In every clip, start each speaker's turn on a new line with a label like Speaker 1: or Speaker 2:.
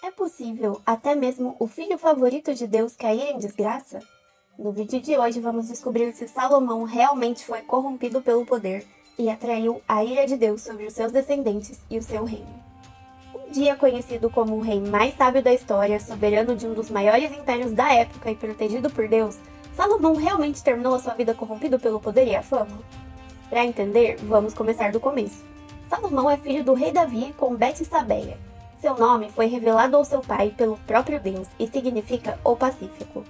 Speaker 1: É possível até mesmo o filho favorito de Deus cair em desgraça? No vídeo de hoje vamos descobrir se Salomão realmente foi corrompido pelo poder e atraiu a ira de Deus sobre os seus descendentes e o seu reino. Um dia conhecido como o rei mais sábio da história, soberano de um dos maiores impérios da época e protegido por Deus, Salomão realmente terminou a sua vida corrompido pelo poder e a fama? Para entender, vamos começar do começo. Salomão é filho do rei Davi com Bete-Sabeia. Seu nome foi revelado ao seu pai pelo próprio Deus e significa o Pacífico.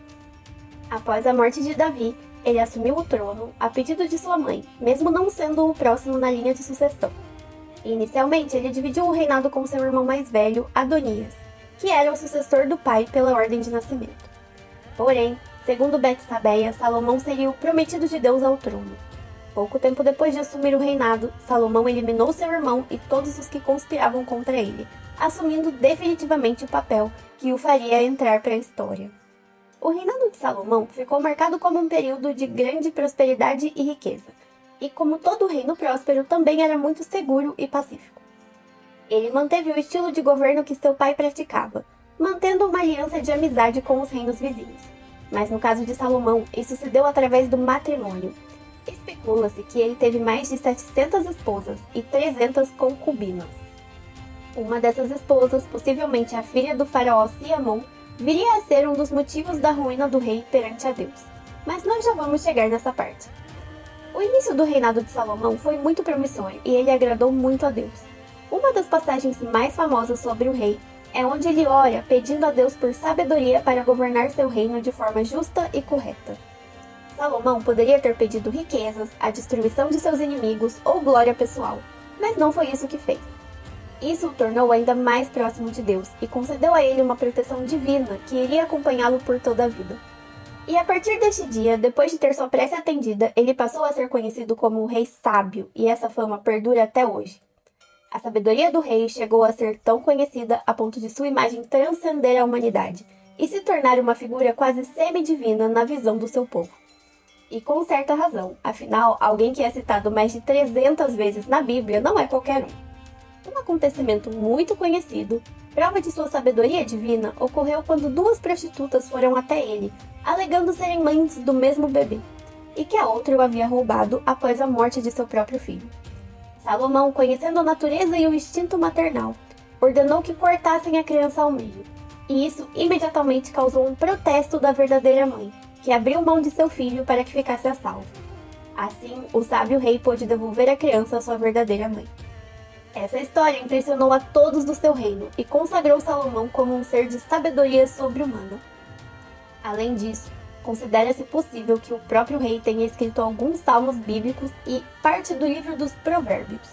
Speaker 1: Após a morte de Davi, ele assumiu o trono a pedido de sua mãe, mesmo não sendo o próximo na linha de sucessão. Inicialmente, ele dividiu o reinado com seu irmão mais velho, Adonias, que era o sucessor do pai pela ordem de nascimento. Porém, segundo Bete-Sabeia, Salomão seria o prometido de Deus ao trono. Pouco tempo depois de assumir o reinado, Salomão eliminou seu irmão e todos os que conspiravam contra ele, assumindo definitivamente o papel que o faria entrar para a história. O reinado de Salomão ficou marcado como um período de grande prosperidade e riqueza, e como todo reino próspero, também era muito seguro e pacífico. Ele manteve o estilo de governo que seu pai praticava, mantendo uma aliança de amizade com os reinos vizinhos. Mas no caso de Salomão, isso se deu através do matrimônio. Especula-se que ele teve mais de 700 esposas e 300 concubinas. Uma dessas esposas, possivelmente a filha do faraó Siamon, viria a ser um dos motivos da ruína do rei perante a Deus. Mas nós já vamos chegar nessa parte. O início do reinado de Salomão foi muito promissor e ele agradou muito a Deus. Uma das passagens mais famosas sobre o rei é onde ele ora pedindo a Deus por sabedoria para governar seu reino de forma justa e correta. Salomão poderia ter pedido riquezas, a destruição de seus inimigos ou glória pessoal, mas não foi isso que fez. Isso o tornou ainda mais próximo de Deus e concedeu a ele uma proteção divina que iria acompanhá-lo por toda a vida. E a partir deste dia, depois de ter sua prece atendida, ele passou a ser conhecido como o Rei Sábio, e essa fama perdura até hoje. A sabedoria do rei chegou a ser tão conhecida a ponto de sua imagem transcender a humanidade e se tornar uma figura quase semidivina na visão do seu povo. E com certa razão, afinal, alguém que é citado mais de 300 vezes na Bíblia não é qualquer um. Um acontecimento muito conhecido, prova de sua sabedoria divina, ocorreu quando duas prostitutas foram até ele, alegando serem mães do mesmo bebê, e que a outra o havia roubado após a morte de seu próprio filho. Salomão, conhecendo a natureza e o instinto maternal, ordenou que cortassem a criança ao meio, e isso imediatamente causou um protesto da verdadeira mãe, que abriu mão de seu filho para que ficasse a salvo. Assim, o sábio rei pôde devolver a criança à sua verdadeira mãe. Essa história impressionou a todos do seu reino e consagrou Salomão como um ser de sabedoria sobre-humana. Além disso, considera-se possível que o próprio rei tenha escrito alguns salmos bíblicos e parte do livro dos Provérbios.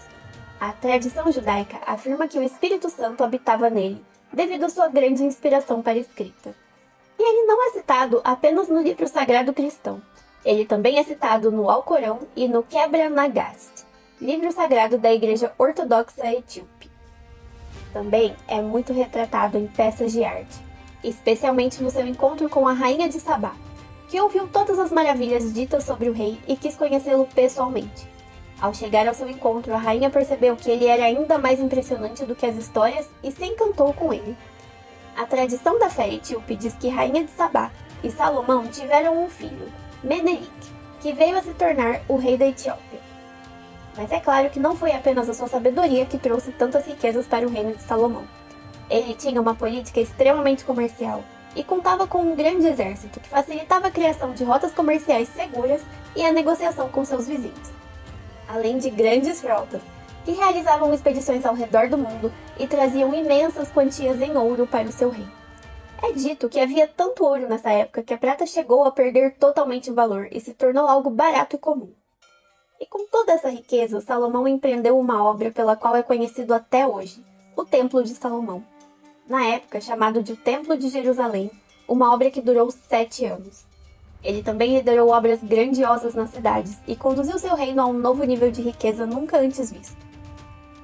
Speaker 1: A tradição judaica afirma que o Espírito Santo habitava nele, devido à sua grande inspiração para a escrita. E ele não é citado apenas no livro sagrado cristão. Ele também é citado no Alcorão e no Quebra Nagast, livro sagrado da Igreja Ortodoxa Etíope. Também é muito retratado em peças de arte, especialmente no seu encontro com a rainha de Sabá, que ouviu todas as maravilhas ditas sobre o rei e quis conhecê-lo pessoalmente. Ao chegar ao seu encontro, a rainha percebeu que ele era ainda mais impressionante do que as histórias e se encantou com ele. A tradição da fé etíope diz que a rainha de Sabá e Salomão tiveram um filho, Menelik, que veio a se tornar o rei da Etiópia. Mas é claro que não foi apenas a sua sabedoria que trouxe tantas riquezas para o reino de Salomão. Ele tinha uma política extremamente comercial e contava com um grande exército que facilitava a criação de rotas comerciais seguras e a negociação com seus vizinhos. Além de grandes frotas, que realizavam expedições ao redor do mundo e traziam imensas quantias em ouro para o seu rei. É dito que havia tanto ouro nessa época que a prata chegou a perder totalmente o valor e se tornou algo barato e comum. E com toda essa riqueza, Salomão empreendeu uma obra pela qual é conhecido até hoje, o Templo de Salomão. Na época, chamado de o Templo de Jerusalém, uma obra que durou 7 anos. Ele também liderou obras grandiosas nas cidades e conduziu seu reino a um novo nível de riqueza nunca antes visto.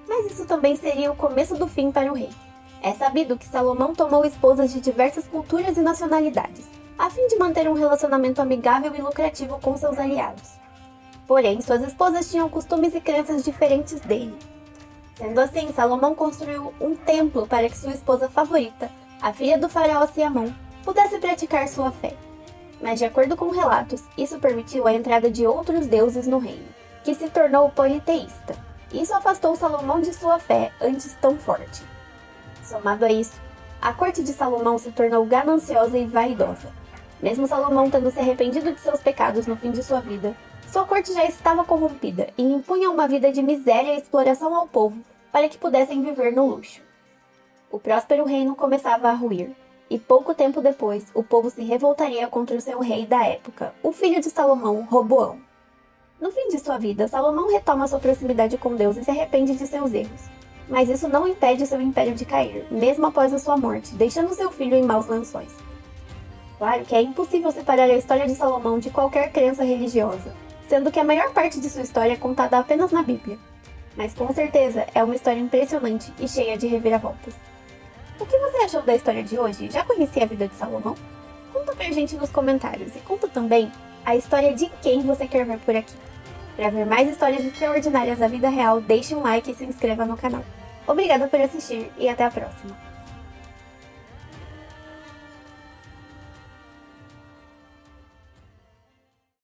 Speaker 1: Mas isso também seria o começo do fim para o rei. É sabido que Salomão tomou esposas de diversas culturas e nacionalidades, a fim de manter um relacionamento amigável e lucrativo com seus aliados. Porém, suas esposas tinham costumes e crenças diferentes dele. Sendo assim, Salomão construiu um templo para que sua esposa favorita a filha do faraó Siamão, pudesse praticar sua fé. Mas, de acordo com relatos, isso permitiu a entrada de outros deuses no reino, que se tornou politeísta. Isso afastou Salomão de sua fé antes tão forte. Somado a isso, a corte de Salomão se tornou gananciosa e vaidosa. Mesmo Salomão tendo se arrependido de seus pecados no fim de sua vida, sua corte já estava corrompida e impunha uma vida de miséria e exploração ao povo para que pudessem viver no luxo. O próspero reino começava a ruir, e pouco tempo depois o povo se revoltaria contra o seu rei da época, o filho de Salomão, Roboão. No fim de sua vida, Salomão retoma sua proximidade com Deus e se arrepende de seus erros. Mas isso não impede seu império de cair, mesmo após a sua morte, deixando seu filho em maus lençóis. Claro que é impossível separar a história de Salomão de qualquer crença religiosa, sendo que a maior parte de sua história é contada apenas na Bíblia. Mas com certeza é uma história impressionante e cheia de reviravoltas. O que você achou da história de hoje? Já conhecia a vida de Salomão? Conta pra gente nos comentários e conta também a história de quem você quer ver por aqui. Para ver mais histórias extraordinárias da vida real, deixe um like e se inscreva no canal. Obrigada por assistir e até a próxima!